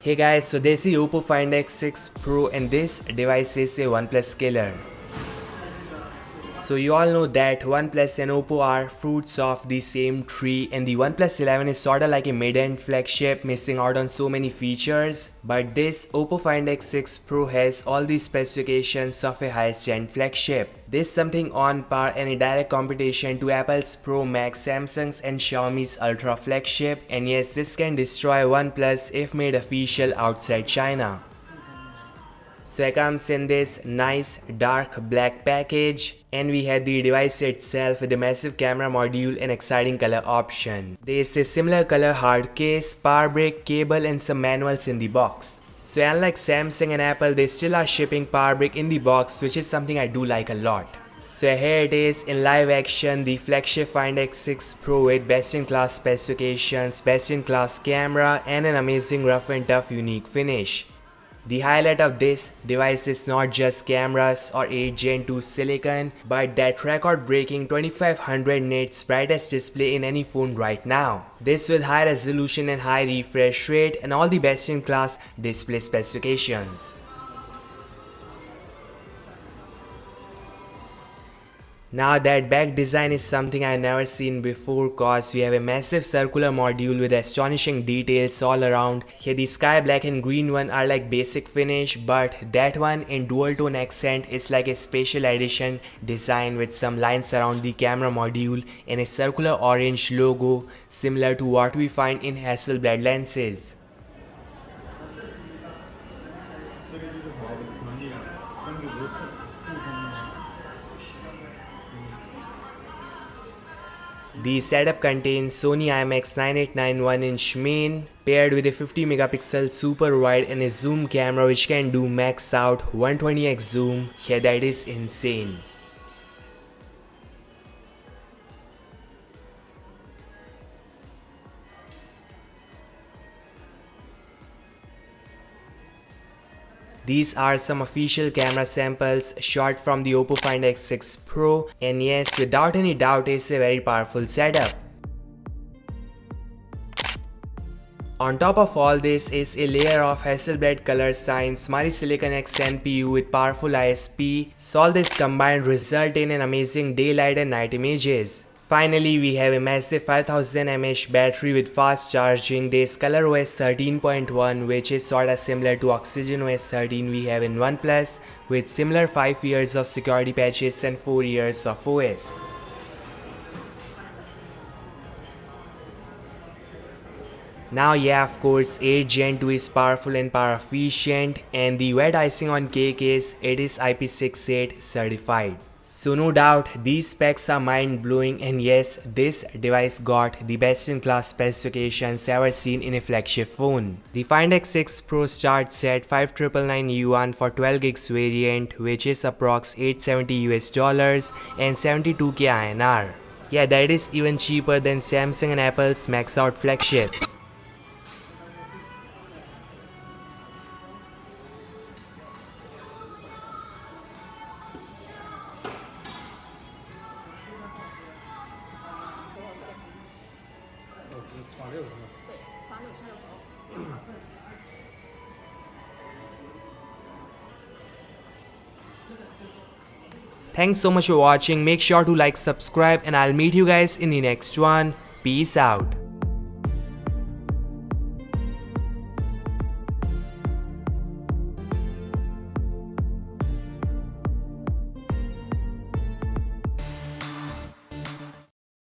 Hey guys, so this is OPPO Find X6 Pro and this device is a OnePlus killer. So you all know that OnePlus and OPPO are fruits of the same tree, and the OnePlus 11 is sorta like a mid-end flagship missing out on so many features. But this OPPO Find X6 Pro has all the specifications of a highest-end flagship. This is something on par and a direct competition to Apple's Pro Max, Samsung's and Xiaomi's Ultra Flagship, and yes, this can destroy OnePlus if made official outside China. So it comes in this nice dark black package, and we have the device itself with a massive camera module and exciting color option. There is a similar color hard case, power brick, cable and some manuals in the box. So unlike Samsung and Apple, they still are shipping power brick in the box, which is something I do like a lot. So here it is in live action, the flagship Find X6 Pro with best-in-class specifications, best-in-class camera and an amazing rough and tough unique finish. The highlight of this device is not just cameras or 8 Gen 2 silicon, but that record-breaking 2500 nits brightest display in any phone right now. This with high resolution and high refresh rate and all the best-in-class display specifications. Now that back design is something I've never seen before, cause we have a massive circular module with astonishing details all around. Here the sky black and green one are like basic finish, but that one in dual tone accent is like a special edition design with some lines around the camera module and a circular orange logo similar to what we find in Hasselblad lenses. The setup contains Sony IMX989 1-inch main paired with a 50 megapixel super wide and a zoom camera which can do max out 120x zoom. Yeah, that is insane. These are some official camera samples shot from the OPPO Find X6 Pro, and yes, without any doubt it's a very powerful setup. On top of all this is a layer of Hasselblad color science, Smart Silicon X NPU with powerful ISP, so all this combined result in an amazing daylight and night images. Finally, we have a massive 5000 mAh battery with fast charging. This ColorOS 13.1, which is sorta similar to OxygenOS 13 we have in OnePlus, with similar 5 years of security patches and 4 years of OS. Now yeah, of course 8 Gen 2 is powerful and power efficient, and the wet icing on cake is it is IP68 certified. So no doubt these specs are mind blowing, and yes, this device got the best in class specifications ever seen in a flagship phone. The Find X6 Pro starts at 5,999 yuan for 12 gigs variant, which is approx $870 and 72k INR. Yeah, that is even cheaper than Samsung and Apple's max out flagships. Thanks so much for watching. Make sure to like, subscribe, and I'll meet you guys in the next one. Peace out.